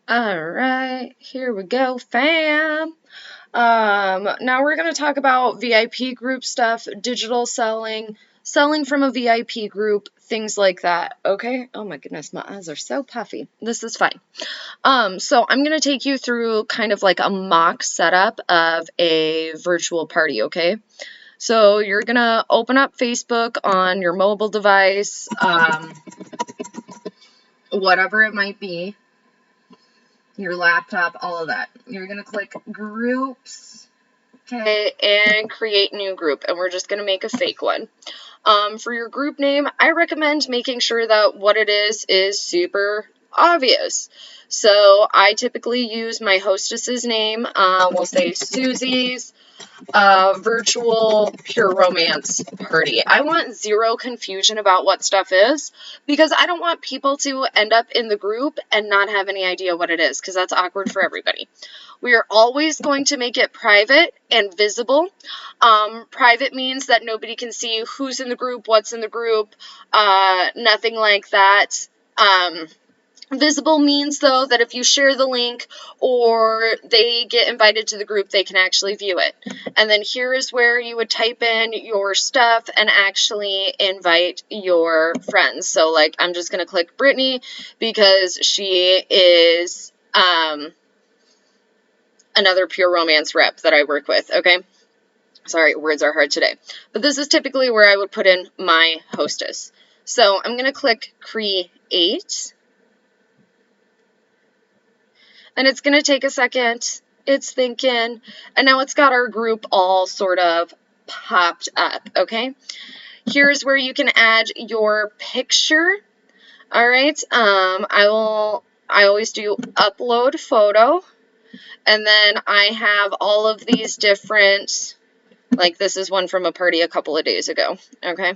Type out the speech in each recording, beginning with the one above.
Alright, here we go, fam. Now we're going to talk about VIP group stuff, digital selling, selling from a VIP group, things like that, okay? Oh my goodness, my eyes are so puffy. This is fine. So I'm going to take you through kind of like a mock setup of a virtual party, okay? So you're going to open up Facebook on your mobile device, whatever it might be, your laptop, all of that. You're going to click groups, okay, and create new group, and we're just going to make a fake one. For your group name, I recommend making sure that what it is super obvious. So I typically use my hostess's name. We'll say Susie's virtual pure romance party. I want zero confusion about what stuff is because I don't want people to end up in the group and not have any idea what it is because that's awkward for everybody. We are always going to make it private and visible. Private means that nobody can see who's in the group, what's in the group, nothing like that. Visible means, though, that if you share the link or they get invited to the group, they can actually view it. And then here is where you would type in your stuff and actually invite your friends. So, like, I'm just going to click Brittany because she is another pure romance rep that I work with, okay? Sorry, words are hard today. But this is typically where I would put in my hostess. So I'm going to click Create. And it's going to take a second. It's thinking. And now it's got our group all sort of popped up, okay? Here's where you can add your picture. All right. I always do upload photo. And then I have all of these different, like this is one from a party a couple of days ago, okay?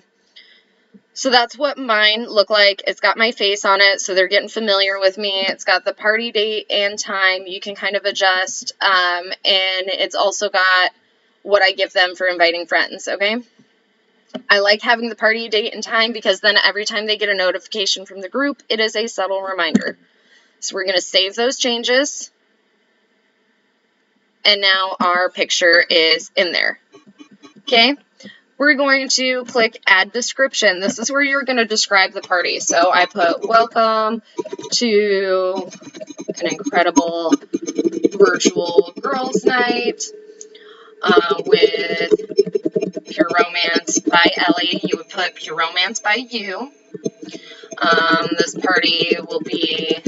So that's what mine look like. It's got my face on it, so they're getting familiar with me. It's got the party date and time. You can kind of adjust, and it's also got what I give them for inviting friends, okay? I like having the party date and time because then every time they get a notification from the group, it is a subtle reminder. So we're going to save those changes, and now our picture is in there, okay? We're going to click Add Description. This is where you're going to describe the party. So I put, welcome to an incredible virtual girls' night with Pure Romance by Ellie. You would put Pure Romance by you. This party will be,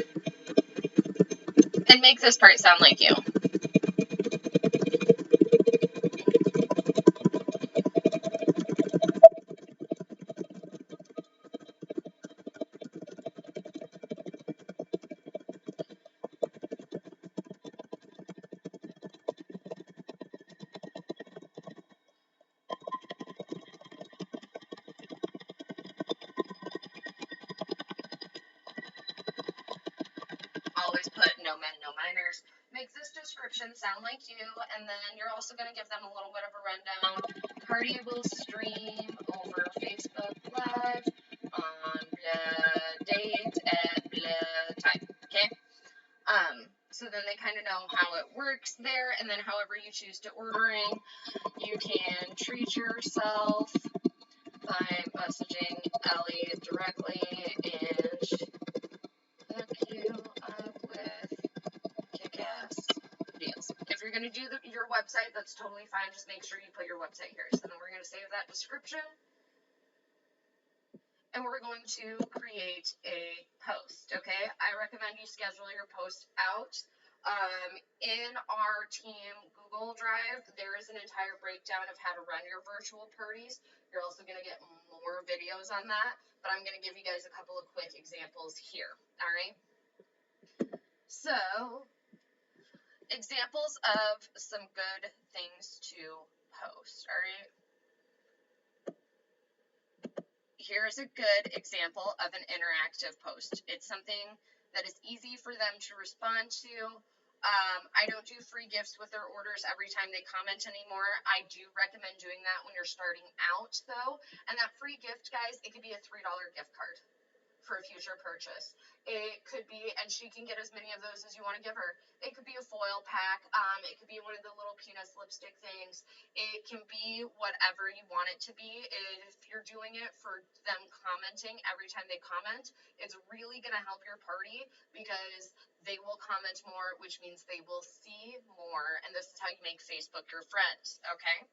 and make this part sound like you. Always put no men, no minors. Make this description sound like you, and then you're also going to give them a little bit of a rundown. Party will stream over Facebook Live on blah date at blah time, okay? So then they kind of know how it works there, and then however you choose to ordering, you can treat yourself by messaging Ellie directly and hook you up with kick-ass deals. If you're going to do your website, that's totally fine. Just make sure you put your website here. So then we're going to save that description. And we're going to create a post, okay? I recommend you schedule your post out. In our team Google Drive, there is an entire breakdown of how to run your virtual parties. You're also going to get more videos on that, but I'm going to give you guys a couple of quick examples here, all right? So, examples of some good things to post, all right? Here's a good example of an interactive post. It's something that is easy for them to respond to. I don't do free gifts with their orders every time they comment anymore. I do recommend doing that when you're starting out, though. And that free gift, guys, it could be a $3 gift card. for a future purchase. It could be, and she can get as many of those as you want to give her. It could be a foil pack. It could be one of the little penis lipstick things. It can be whatever you want it to be. If you're doing it for them commenting every time they comment, it's really going to help your party because they will comment more, which means they will see more. And this is how you make Facebook your friend, okay?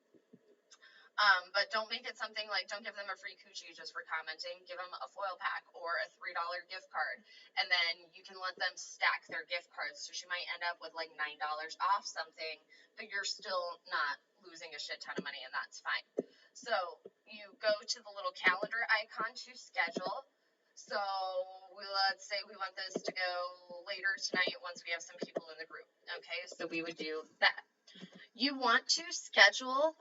But don't make it something like, don't give them a free coochie just for commenting. Give them a foil pack or a $3 gift card. And then you can let them stack their gift cards. So she might end up with like $9 off something, but you're still not losing a shit ton of money, and that's fine. So you go to the little calendar icon to schedule. So let's say we want this to go later tonight once we have some people in the group. Okay, so we would do that. You want to schedule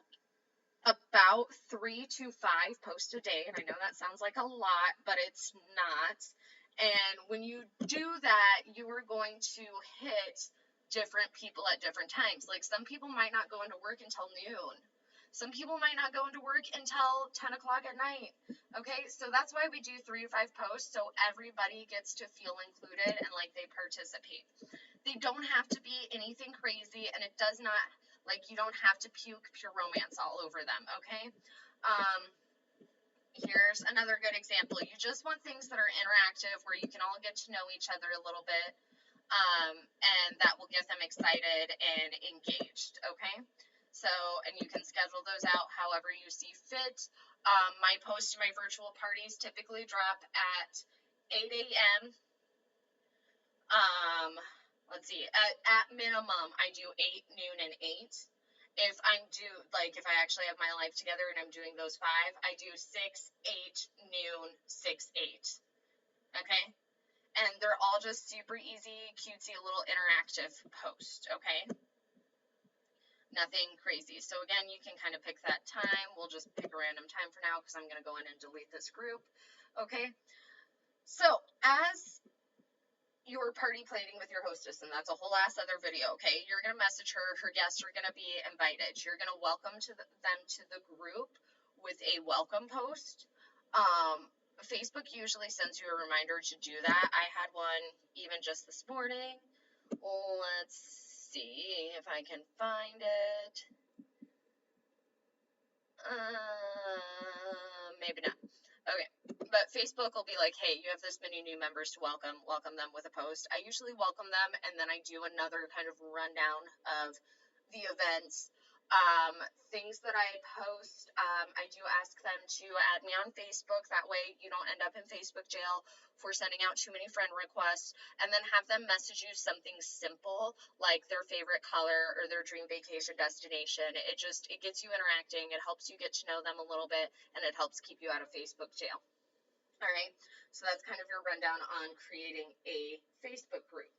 about 3 to 5 posts a day. And I know that sounds like a lot, but it's not. And when you do that, you are going to hit different people at different times. Like some people might not go into work until noon. Some people might not go into work until 10 o'clock at night. Okay, so that's why we do 3 to 5 posts, so everybody gets to feel included and like they participate. They don't have to be anything crazy, and it does not, like, you don't have to puke pure romance all over them, okay? Here's another good example. You just want things that are interactive where you can all get to know each other a little bit, and that will get them excited and engaged, okay? So, and you can schedule those out however you see fit. My posts to my virtual parties typically drop at 8 a.m. Let's see, at minimum, I do 8, noon, and 8. If if I actually have my life together and I'm doing those 5, I do 6, 8, noon, 6, 8. Okay? And they're all just super easy, cutesy, little interactive posts, okay? Nothing crazy. So again, you can kind of pick that time. We'll just pick a random time for now because I'm going to go in and delete this group. Okay? So, as you're party planning with your hostess, and that's a whole ass other video, okay? You're going to message her. Her guests are going to be invited. You're going to welcome them to the group with a welcome post. Facebook usually sends you a reminder to do that. I had one even just this morning. Let's see if I can find it. Maybe not. Okay, but Facebook will be like, hey, you have this many new members to welcome them with a post. I usually welcome them, and then I do another kind of rundown of the events. Things that I post, I do ask them to add me on Facebook. That way you don't end up in Facebook jail for sending out too many friend requests, and then have them message you something simple like their favorite color or their dream vacation destination. It gets you interacting. It helps you get to know them a little bit, and it helps keep you out of Facebook jail. All right, so that's kind of your rundown on creating a Facebook group.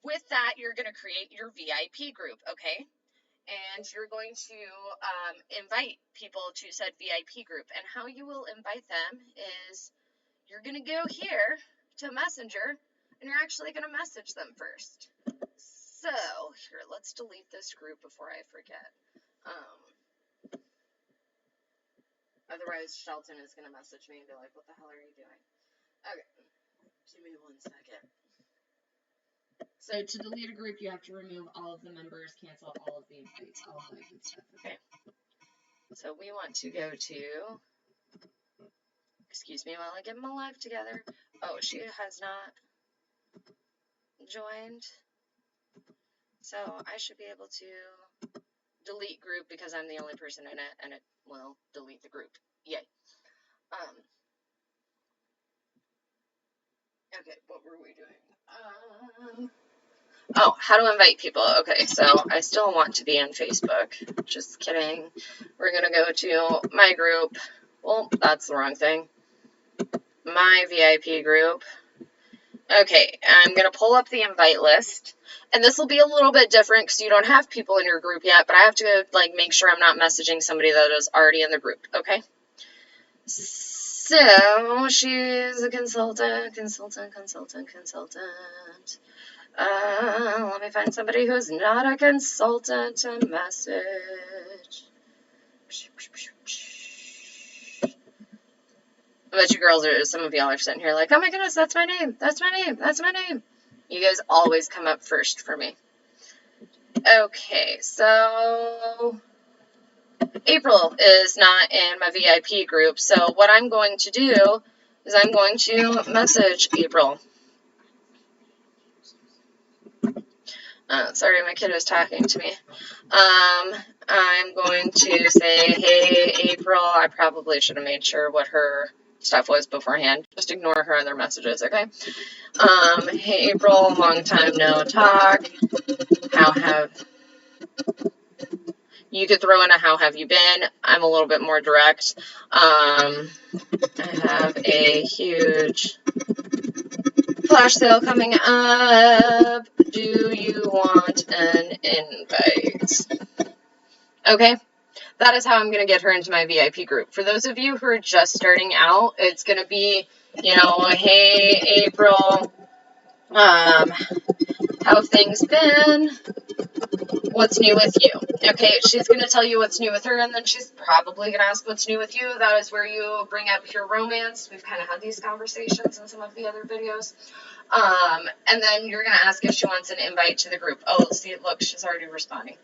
With that, you're going to create your VIP group, okay? And you're going to invite people to said VIP group. And how you will invite them is you're going to go here to Messenger, and you're actually going to message them first. So, here, let's delete this group before I forget. Otherwise, Shelton is going to message me and be like, what the hell are you doing? Okay, give me 1 second. So to delete a group, you have to remove all of the members, cancel all of the invites, all of that good stuff. Okay. So we want to go to, excuse me while I get my life together. Oh, she has not joined. So I should be able to delete group because I'm the only person in it, and it will delete the group. Yay. Okay, what were we doing? Oh, how to invite people. Okay, so I still want to be on Facebook. Just kidding. We're going to go to my group. Well, that's the wrong thing. My VIP group. Okay, I'm going to pull up the invite list. And this will be a little bit different because you don't have people in your group yet, but I have to make sure I'm not messaging somebody that is already in the group, okay? So, she's a consultant. Let me find somebody who's not a consultant to message. I bet you girls are, some of y'all are sitting here like, oh my goodness, that's my name, that's my name, that's my name. You guys always come up first for me. Okay, so April is not in my VIP group, so what I'm going to do is I'm going to message April. Sorry, my kid was talking to me. I'm going to say, hey, April. I probably should have made sure what her stuff was beforehand. Just ignore her other messages, okay? Hey, April, long time no talk. How have... You could throw in a how have you been. I'm a little bit more direct. I have a huge flash sale coming up. Do you want an invite? Okay, that is how I'm going to get her into my VIP group. For those of you who are just starting out, it's going to be, you know, hey, April, how have things been? What's new with you? Okay, she's going to tell you what's new with her, and then she's probably going to ask what's new with you. That is where you bring up your romance. We've kind of had these conversations in some of the other videos. And then you're going to ask if she wants an invite to the group. Oh, see, look, she's already responding.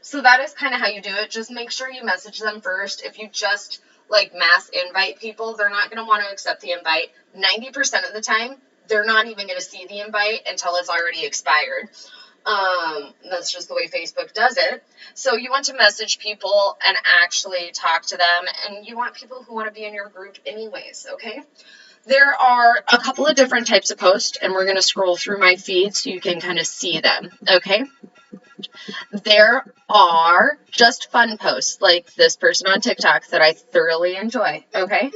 So that is kind of how you do it. Just make sure you message them first. If you just, like, mass invite people, they're not going to want to accept the invite. 90% of the time, they're not even going to see the invite until it's already expired. That's just the way Facebook does it. So you want to message people and actually talk to them, and you want people who want to be in your group anyways, okay? There are a couple of different types of posts, and we're going to scroll through my feed so you can kind of see them, okay? There are just fun posts, like this person on TikTok that I thoroughly enjoy, okay?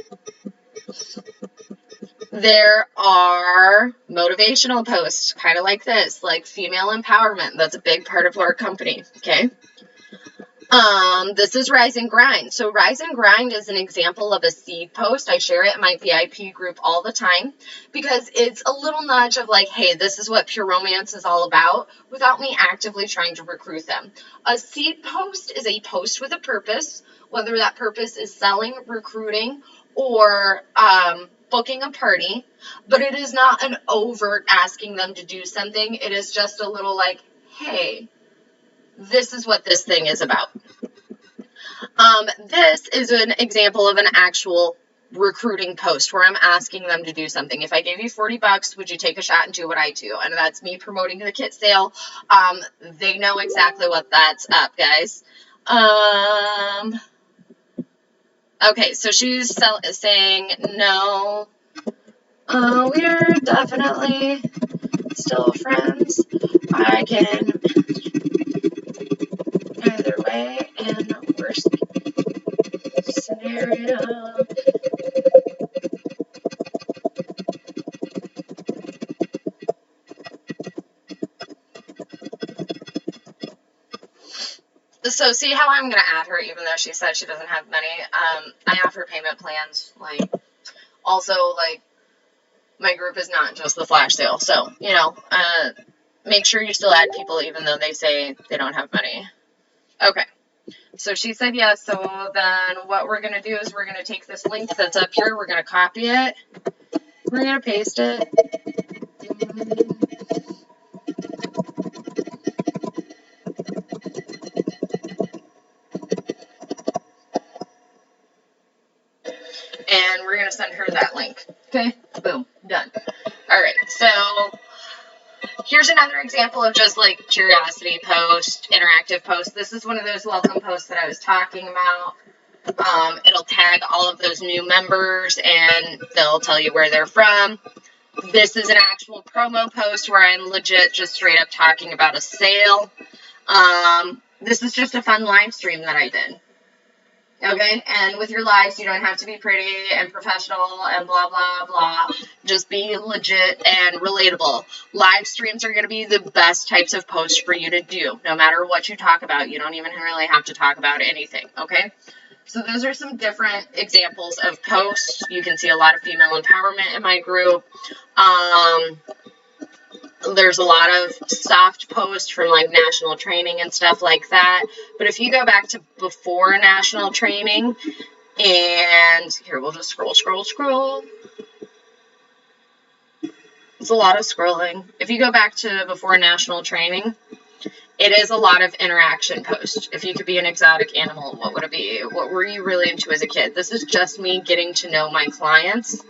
There are motivational posts, kind of like this, like female empowerment. That's a big part of our company, okay? This is Rise and Grind. So Rise and Grind is an example of a seed post. I share it in my VIP group all the time because it's a little nudge of like, hey, this is what Pure Romance is all about without me actively trying to recruit them. A seed post is a post with a purpose, whether that purpose is selling, recruiting, or booking a party, but it is not an overt asking them to do something. It is just a little like, hey, this is what this thing is about. This is an example of an actual recruiting post where I'm asking them to do something. If I gave you $40, would you take a shot and do what I do? And that's me promoting the kit sale. They know exactly what that's up, guys. Okay, so she's saying, no, we're definitely still friends. I can either way, and worst scenario. So see how I'm going to add her even though she said she doesn't have money. I offer payment plans. Like, also, like, my group is not just the flash sale. So, you know, make sure you still add people even though they say they don't have money. Okay. So she said yes. So then what we're going to do is we're going to take this link that's up here. We're going to copy it. We're going to paste it. And we're going to send her that link. Okay, boom, done. All right, so here's another example of just like curiosity post, interactive post. This is one of those welcome posts that I was talking about. It'll tag all of those new members and they'll tell you where they're from. This is an actual promo post where I'm legit just straight up talking about a sale. This is just a fun live stream that I did. Okay, and with your lives, you don't have to be pretty and professional and blah, blah, blah. Just be legit and relatable. Live streams are going to be the best types of posts for you to do, no matter what you talk about. You don't even really have to talk about anything, okay? So those are some different examples of posts. You can see a lot of female empowerment in my group. There's a lot of soft posts from like national training and stuff like that. But if you go back to before national training, And here, we'll just scroll. It's a lot of scrolling. If you go back to before national training, it is a lot of interaction post. If you could be an exotic animal, what would it be? What were you really into as a kid? This is just me getting to know my clients.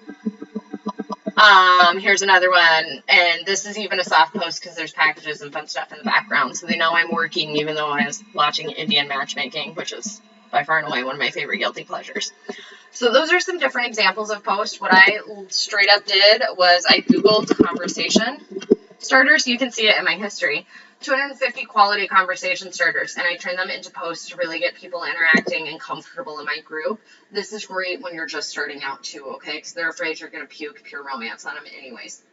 Here's another one, and this is even a soft post because there's packages and fun stuff in the background, so they know I'm working even though I was watching Indian matchmaking, which is by far and away one of my favorite guilty pleasures. So those are some different examples of posts. What I straight up did was I Googled conversation starters. You can see it in my history. 250 quality conversation starters, and I turn them into posts to really get people interacting and comfortable in my group. This is great when you're just starting out too, okay? Because they're afraid you're going to puke pure romance on them anyways.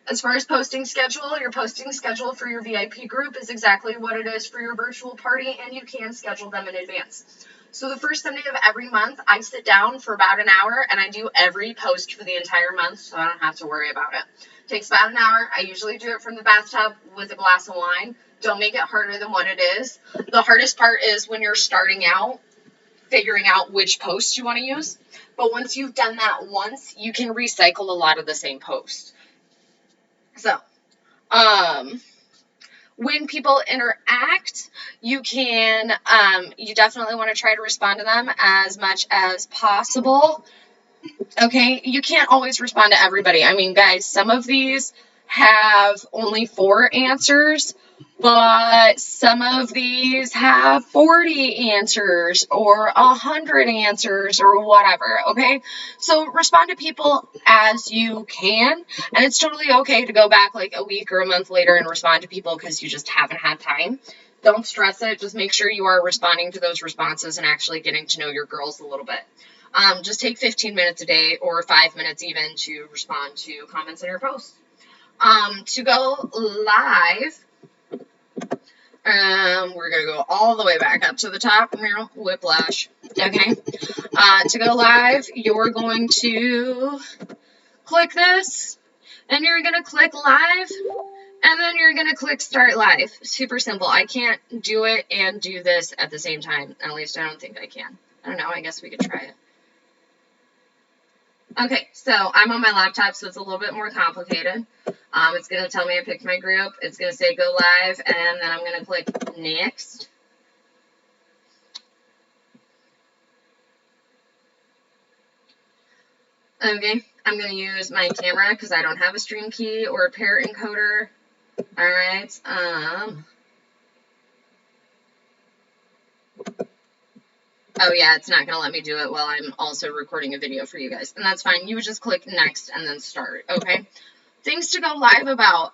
As far as posting schedule, your posting schedule for your VIP group is exactly what it is for your virtual party, and you can schedule them in advance. So the first Sunday of every month, I sit down for about an hour, and I do every post for the entire month, so I don't have to worry about it. Takes about an hour. I usually do it from the bathtub with a glass of wine. Don't make it harder than what it is. The hardest part is when you're starting out, figuring out which posts you want to use. But once you've done that once, you can recycle a lot of the same posts. So, when people interact, you definitely want to try to respond to them as much as possible. Okay, you can't always respond to everybody. I mean, guys, some of these have only 4 answers, but some of these have 40 answers or 100 answers or whatever, okay? So respond to people as you can, and it's totally okay to go back like a week or a month later and respond to people because you just haven't had time. Don't stress it. Just make sure you are responding to those responses and actually getting to know your girls a little bit. Just take 15 minutes a day or 5 minutes even to respond to comments in your posts. To go live, we're going to go all the way back up to the top. Whiplash. Okay. To go live, you're going to click this, and you're going to click live, and then you're going to click start live. Super simple. I can't do it and do this at the same time. At least I don't think I can. I don't know. I guess we could try it. Okay, so I'm on my laptop, so it's a little bit more complicated. It's going to tell me I picked my group. It's going to say go live, and then I'm going to click next. Okay, I'm going to use my camera because I don't have a stream key or a pair encoder. All right. Oh, yeah, it's not going to let me do it while I'm also recording a video for you guys. And that's fine. You would just click next and then start, okay? Things to go live about.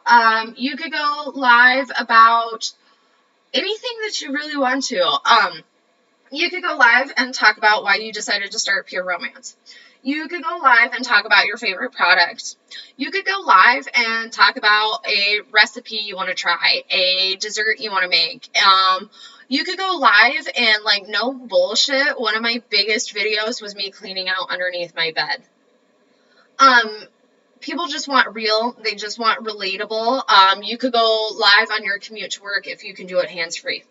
You could go live about anything that you really want to. You could go live and talk about why you decided to start Pure Romance. You could go live and talk about your favorite product. You could go live and talk about a recipe you want to try, a dessert you want to make. You could go live and, like, no bullshit, one of my biggest videos was me cleaning out underneath my bed. People just want real. They just want relatable. You could go live on your commute to work if you can do it hands-free.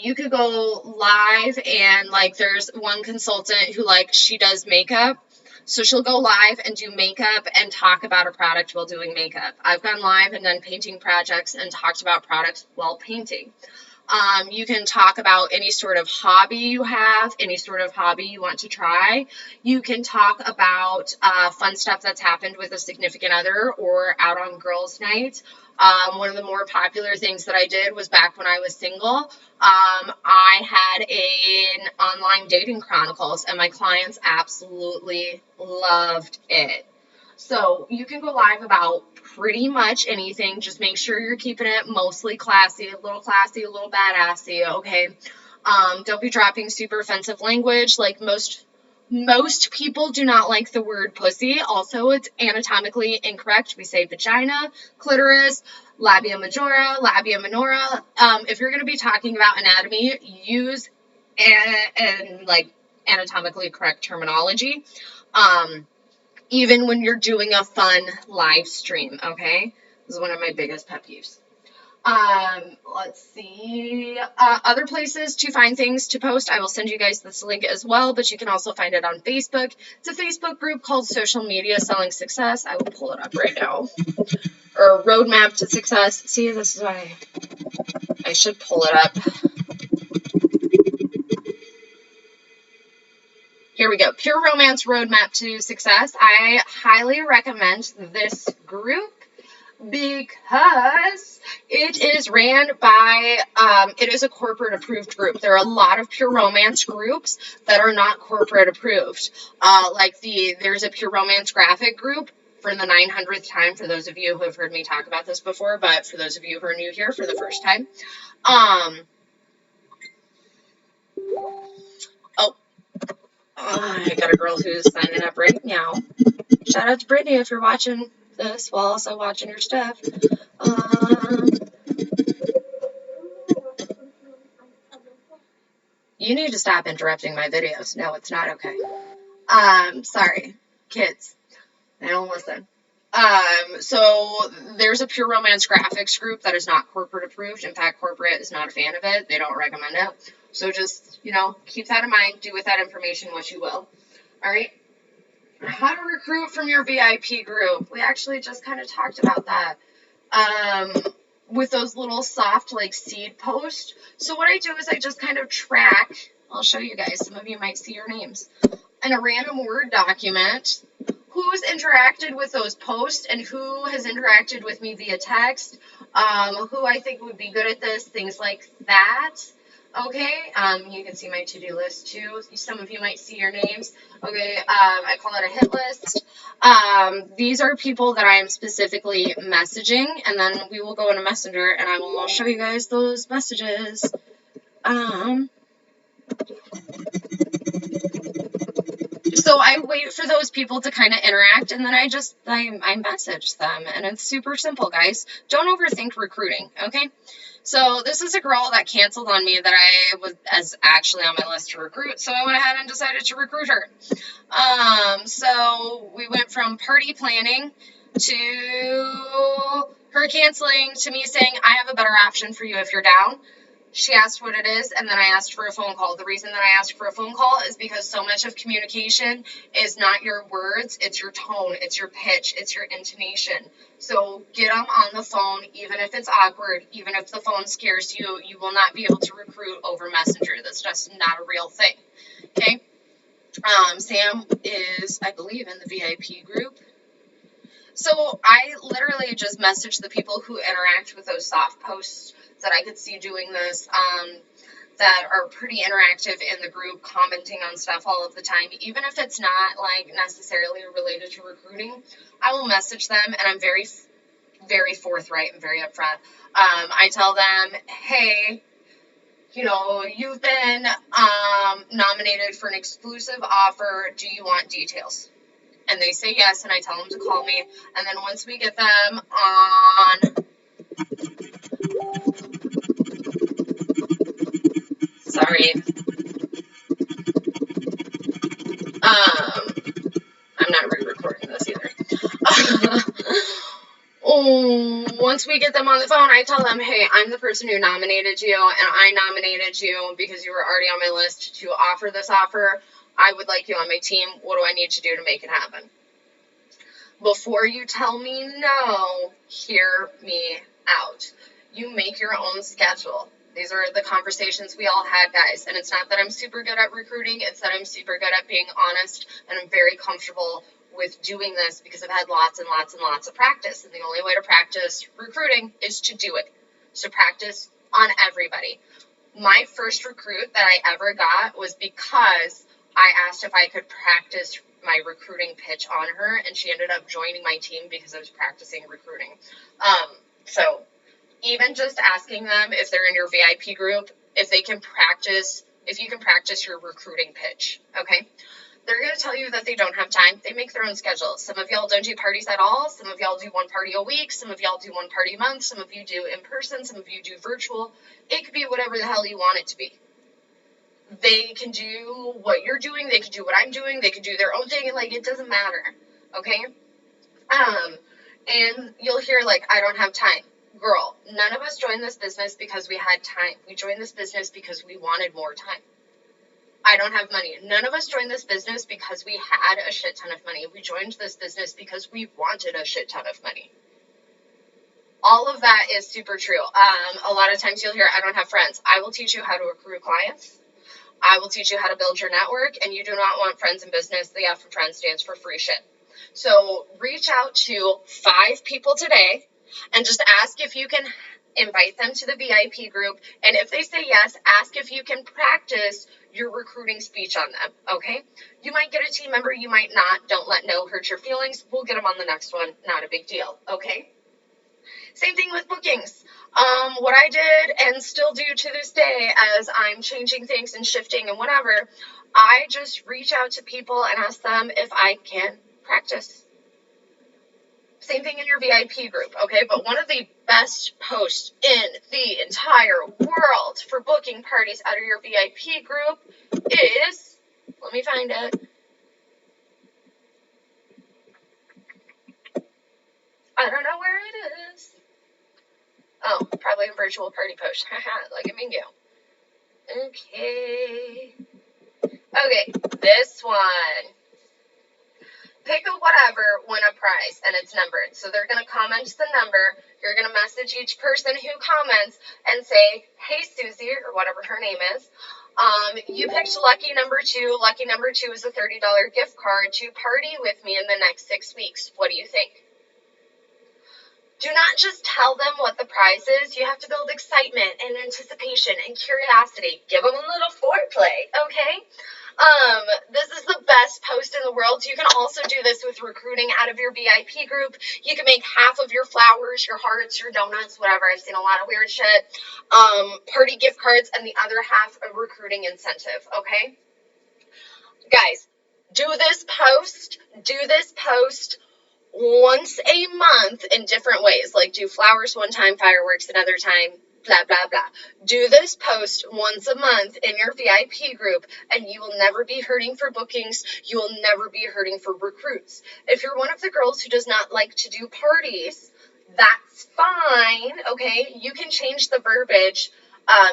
You could go live and, like, there's one consultant who, like, she does makeup. So she'll go live and do makeup and talk about a product while doing makeup. I've gone live and done painting projects and talked about products while painting. You can talk about any sort of hobby you have, any sort of hobby you want to try. You can talk about fun stuff that's happened with a significant other or out on girls' night. One of the more popular things that I did was back when I was single. I had an online dating chronicles, and my clients absolutely loved it. So you can go live about pretty much anything. Just make sure you're keeping it mostly classy, a little badassy, okay? Don't be dropping super offensive language. Like most people do not like the word pussy. Also, it's anatomically incorrect. We say vagina, clitoris, labia majora, labia minora. If you're going to be talking about anatomy, use and like anatomically correct terminology. Even when you're doing a fun live stream, okay? This is one of my biggest pet peeves. Let's see, other places to find things to post. I will send you guys this link as well, but you can also find it on Facebook. It's a Facebook group called Social Media Selling Success. I will pull it up right now. Or Roadmap to Success. See, this is why I should pull it up. Here we go. Pure Romance Roadmap to Success. I highly recommend this group because it is ran by, it is a corporate approved group. There are a lot of pure romance groups that are not corporate approved. There's a pure romance graphic group for the 900th time, for those of you who have heard me talk about this before, but for those of you who are new here for the first time. I got a girl who's signing up right now. Shout out to Brittany if you're watching this while also watching your stuff. You need to stop interrupting my videos. No, it's not okay. Sorry, kids. They don't listen. So there's a pure romance graphics group that is not corporate approved. In fact, corporate is not a fan of it. They don't recommend it. So just, keep that in mind. Do with that information what you will. All right. How to recruit from your VIP group. We actually just kind of talked about that. With those little soft seed posts. So what I do is I just kind of track. I'll show you guys. Some of you might see your names in a random Word document. Who's interacted with those posts and who has interacted with me via text, who I think would be good at this, things like that. Okay, you can see my to-do list too. Some of you might see your names. Okay, I call it a hit list. These are people that I am specifically messaging, and then we will go into Messenger, and I will show you guys those messages. So I wait for those people to kind of interact, and then I message them, and it's super simple, guys. Don't overthink recruiting, okay? So this is a girl that canceled on me that I was actually on my list to recruit, so I went ahead and decided to recruit her. So we went from party planning to her canceling to me saying, I have a better option for you if you're down. She asked what it is, and then I asked for a phone call. The reason that I asked for a phone call is because so much of communication is not your words, it's your tone, it's your pitch, it's your intonation. So get them on the phone, even if it's awkward, even if the phone scares you, you will not be able to recruit over Messenger. That's just not a real thing, okay? Sam is, I believe, in the VIP group. So I literally just message the people who interact with those soft posts that I could see doing this, that are pretty interactive in the group, commenting on stuff all of the time. Even if it's not necessarily related to recruiting, I will message them, and I'm very, very forthright and very upfront. I tell them, hey, you've been nominated for an exclusive offer. Do you want details? And they say yes, and I tell them to call me. And then once we get them on... Sorry. I'm not re-recording this either. Once we get them on the phone, I tell them, hey, I'm the person who nominated you, and I nominated you because you were already on my list to offer this offer. I would like you on my team. What do I need to do to make it happen? Before you tell me no, hear me out. You make your own schedule. These are the conversations we all had, guys. And it's not that I'm super good at recruiting. It's that I'm super good at being honest, and I'm very comfortable with doing this because I've had lots and lots and lots of practice. And the only way to practice recruiting is to do it. So practice on everybody. My first recruit that I ever got was because I asked if I could practice my recruiting pitch on her, and she ended up joining my team because I was practicing recruiting. So even just asking them if they're in your VIP group, if you can practice your recruiting pitch, okay? They're going to tell you that they don't have time. They make their own schedule. Some of y'all don't do parties at all. Some of y'all do one party a week. Some of y'all do one party a month. Some of you do in person. Some of you do virtual. It could be whatever the hell you want it to be. They can do what you're doing. They can do what I'm doing. They can do their own thing. It doesn't matter, okay? And you'll hear, I don't have time. Girl, none of us joined this business because we had time. We joined this business because we wanted more time. I don't have money. None of us joined this business because we had a shit ton of money. We joined this business because we wanted a shit ton of money. All of that is super true. A lot of times you'll hear, I don't have friends. I will teach you how to recruit clients. I will teach you how to build your network, and you do not want friends in business. The F in friends stands for free shit. So reach out to 5 people today and just ask if you can invite them to the VIP group. And if they say yes, ask if you can practice your recruiting speech on them, okay? You might get a team member, you might not. Don't let no hurt your feelings. We'll get them on the next one. Not a big deal, okay? Same thing with bookings. What I did and still do to this day as I'm changing things and shifting and whatever, I just reach out to people and ask them if I can practice. Same thing in your VIP group, okay? But one of the best posts in the entire world for booking parties out of your VIP group is, let me find it. I don't know where it is. Oh, probably a virtual party post. Haha, like a bingo. Okay, this one. Pick a whatever, win a prize, and it's numbered. So they're going to comment the number. You're going to message each person who comments and say, hey, Susie, or whatever her name is, you picked lucky number 2. Lucky number 2 is a $30 gift card to party with me in the next 6 weeks. What do you think? Do not just tell them what the prize is. You have to build excitement and anticipation and curiosity. Give them a little foreplay, okay? This is the best post in the world. You can also do this with recruiting out of your VIP group. You can make half of your flowers, your hearts, your donuts, whatever. I've seen a lot of weird shit. Party gift cards, and the other half a recruiting incentive, okay? Guys, do this post once a month in different ways, like do flowers one time, fireworks another time, blah, blah, blah. Do this post once a month in your VIP group, and you will never be hurting for bookings. You will never be hurting for recruits. If you're one of the girls who does not like to do parties, that's fine, okay? You can change the verbiage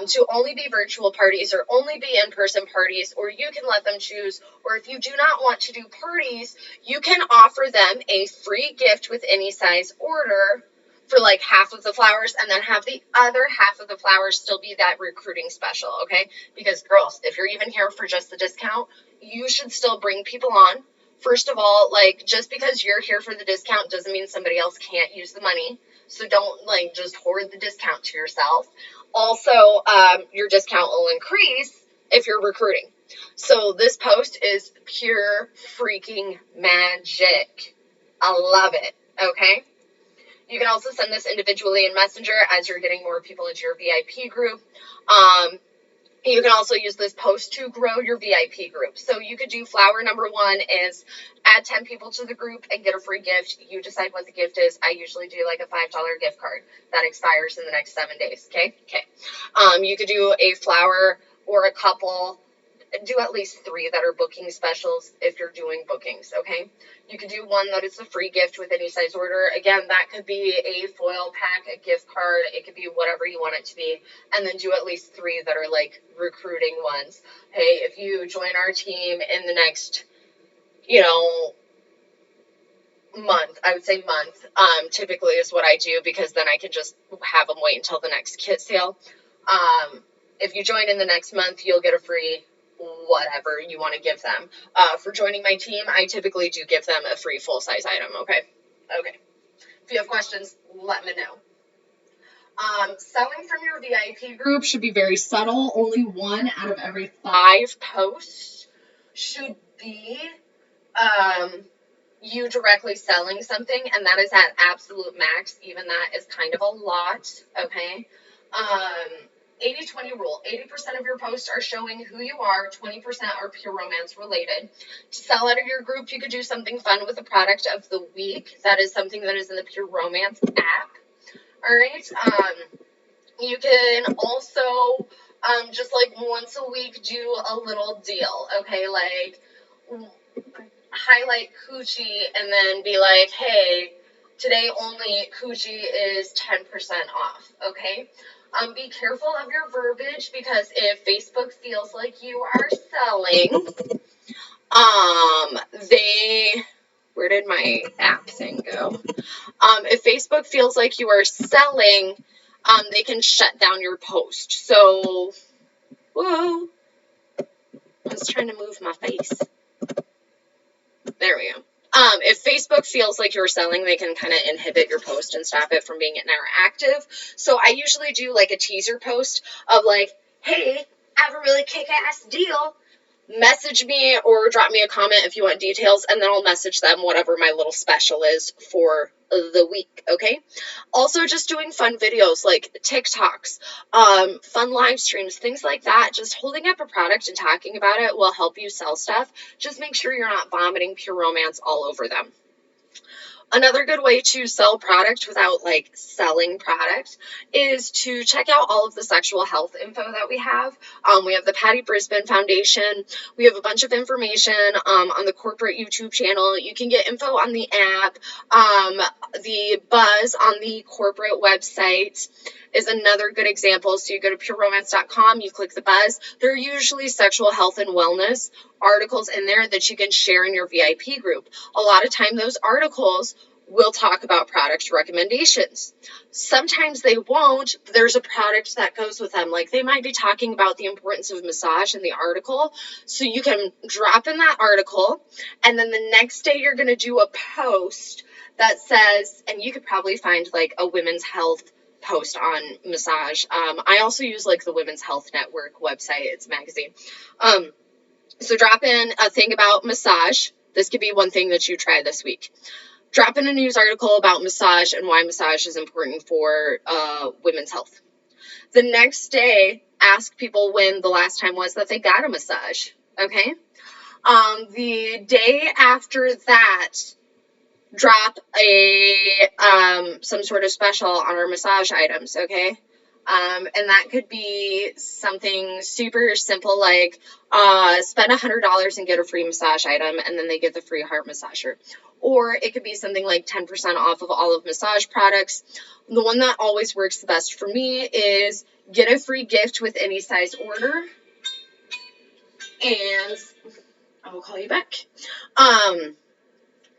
to only be virtual parties or only be in-person parties, or you can let them choose. Or if you do not want to do parties, you can offer them a free gift with any size order for like half of the flowers, and then have the other half of the flowers still be that recruiting special, okay? Because girls, if you're even here for just the discount, you should still bring people on. First of all, like, just because you're here for the discount doesn't mean somebody else can't use the money. So don't, like, just hoard the discount to yourself. Also, your discount will increase if you're recruiting. So this post is pure freaking magic. I love it, okay? You can also send this individually in Messenger as you're getting more people into your VIP group. You can also use this post to grow your VIP group. So you could do flower number 1 is add 10 people to the group and get a free gift. You decide what the gift is. I usually do like a $5 gift card that expires in the next 7 days. Okay. You could do a flower or a couple. Do at least 3 that are booking specials if you're doing bookings, okay? You could do 1 that is a free gift with any size order. Again, that could be a foil pack, a gift card. It could be whatever you want it to be. And then do at least 3 that are like recruiting ones. Hey, if you join our team in the next, month, I would say month, typically is what I do, because then I can just have them wait until the next kit sale. If you join in the next month, you'll get a free whatever you want to give them. For joining my team, I typically do give them a free full-size item, okay? If you have questions, let me know. Selling from your VIP group should be very subtle. Only 1 out of every 5 posts should be you directly selling something, and that is at absolute max. Even that is kind of a lot, okay? 80-20 rule. 80% of your posts are showing who you are, 20% are pure romance related. To sell out of your group, you could do something fun with the product of the week. That is something that is in the Pure Romance app. All right. You can also just like once a week do a little deal, okay? Like highlight coochie and then be like, hey, Today only Coochie is 10% off, okay? Be careful of your verbiage, because if Facebook feels like you are selling, where did my app thing go? If Facebook feels like you are selling, they can shut down your post. So, whoa, I was trying to move my face. There we go. If Facebook feels like you're selling, they can kind of inhibit your post and stop it from being interactive. So I usually do like a teaser post of like, hey, I have a really kick-ass deal. Message me or drop me a comment if you want details, and then I'll message them whatever my little special is for the week, okay? Also, just doing fun videos like TikToks, fun live streams, things like that. Just holding up a product and talking about it will help you sell stuff. Just make sure you're not vomiting pure romance all over them. Another good way to sell product without like selling product is to check out all of the sexual health info that we have. We have the Patty Brisbane Foundation. We have a bunch of information on the corporate YouTube channel. You can get info on the app. The buzz on the corporate website is another good example. So you go to pureromance.com, you click the buzz. There are usually sexual health and wellness articles in there that you can share in your VIP group. A lot of time those articles will talk about product recommendations. Sometimes they won't, but there's a product that goes with them. Like they might be talking about the importance of massage in the article. So you can drop in that article, and then the next day you're going to do a post that says, and you could probably find like a women's health post on massage. I also use like the Women's Health Network website. It's a magazine. So drop in a thing about massage. This could be one thing that you try this week. Drop in a news article about massage and why massage is important for women's health. The next day, ask people when the last time was that they got a massage, okay? The day after that, drop some sort of special on our massage items, okay? And that could be something super simple like spend $100 and get a free massage item, and then they get the free heart massager. Or it could be something like 10% off of all of massage products. The one that always works the best for me is get a free gift with any size order. And I will call you back.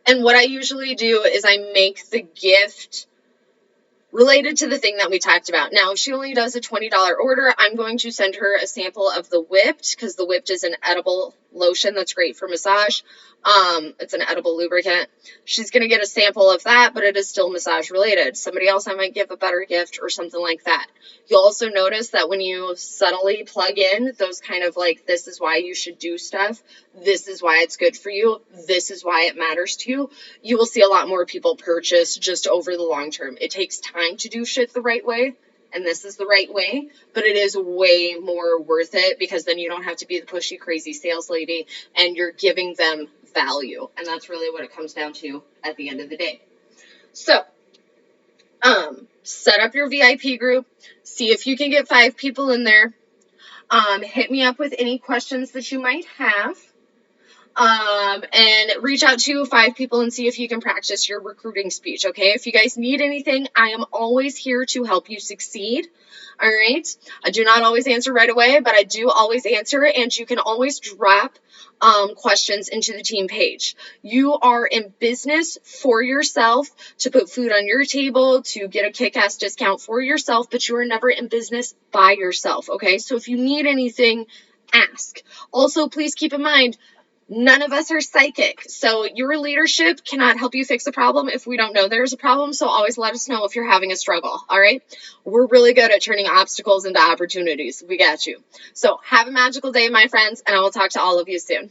And what I usually do is I make the gift related to the thing that we talked about. Now, if she only does a $20 order, I'm going to send her a sample of the Whipped, because the Whipped is an edible lotion that's great for massage. It's an edible lubricant. She's going to get a sample of that, but it is still massage related. Somebody else I might give a better gift or something like that. You'll also notice that when you subtly plug in those kind of like, this is why you should do stuff, this is why it's good for you, this is why it matters to you, you will see a lot more people purchase just over the long term. It takes time to do shit the right way, and this is the right way, but it is way more worth it, because then you don't have to be the pushy, crazy sales lady, and you're giving them value, and that's really what it comes down to at the end of the day. So, set up your VIP group, see if you can get 5 people in there, hit me up with any questions that you might have, and reach out to 5 people and see if you can practice your recruiting speech, okay? If you guys need anything, I am always here to help you succeed, all right? I do not always answer right away, but I do always answer, and you can always drop questions into the team page. You are in business for yourself, to put food on your table, to get a kick-ass discount for yourself, but you are never in business by yourself, okay? So if you need anything, ask. Also, please keep in mind, none of us are psychic, so your leadership cannot help you fix a problem if we don't know there's a problem, so always let us know if you're having a struggle, all right? We're really good at turning obstacles into opportunities. We got you. So have a magical day, my friends, and I will talk to all of you soon.